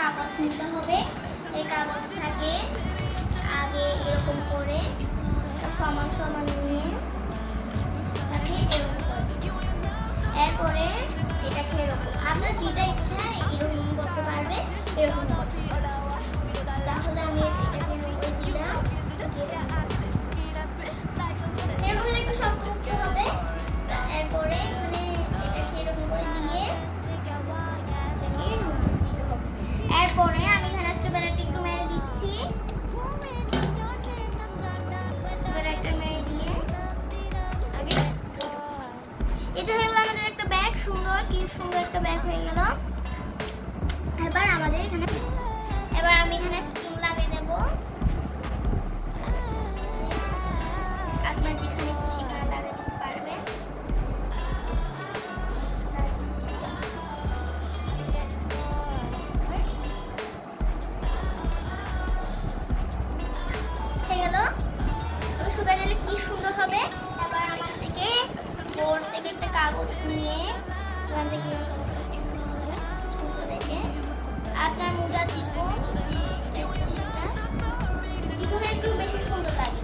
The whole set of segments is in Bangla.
কাগজ নিতে হবে। এই কাগজটাকে আগে এরকম করে সমান সমান নিয়ে তাকে এরকম করে, এরপরে এটাকে এরকম আপনার যেটা ইচ্ছা এরকম করতে পারবে, এরকম করতে পারবে। তাহলে আমি এটাকে এরকম করে দিলাম, এরকম একটু শক্ত করতে হবে। এরপরে এখানে এটাকে এরকম করে দিয়ে দিতে হবে। এরপরে আমি এখানে স্ট্রবেরিটা একটু মেরে দিচ্ছি, স্ট্রবেরিটা মেরে দিয়ে এটা হয়ে গেল আমাদের একটা ব্যাগ। সুন্দর, কি সুন্দর একটা ব্যাগ হয়ে গেল। এবার আমাদের এখানে আমি এখানে স্ট্রিং লাগিয়ে দেব। আপনার যেখানে ইচ্ছে সেখানে লাগাতে পারবেন। হয়ে গেল, শুকায় গেলে কি সুন্দর হবে। এবার আমার থেকে বোর্ড থেকে একটা কাগজ নিয়ে ওখান থেকে আপনার মুদ্রা চিকন চিকন একটু বেশি সুন্দর লাগে।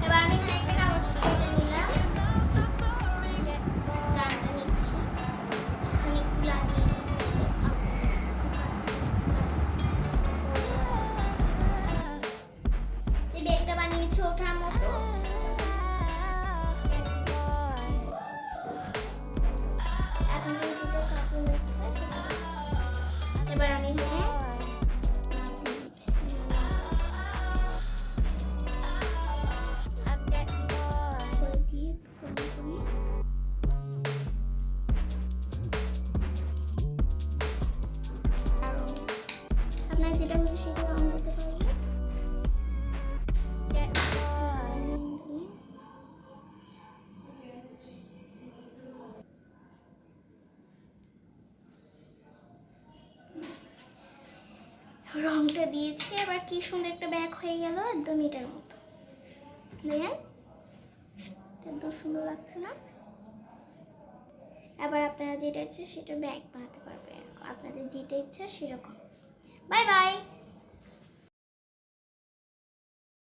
এবার আমি এখানে একটা কাগজ কেটে নিলাম, গানটা নিচ্ছি, এখানে একটু লাগিয়ে দিচ্ছি। যে ব্যাগটা বানিয়েছি ওঠার মতো এবার আমি আপনার যেটা খুশি সেটা রং দিতে পারবেন। রংটা দিয়েছি, আবার কি সুন্দর একটা ব্যাগ হয়ে গেল, একদম এটার মতো। দেখেন একদম সুন্দর লাগছে না? এবার আপনারা যেটা ইচ্ছে সেটা ব্যাগ বানাতে পারবেন, আপনাদের যেটা ইচ্ছা সেরকম। Bye bye.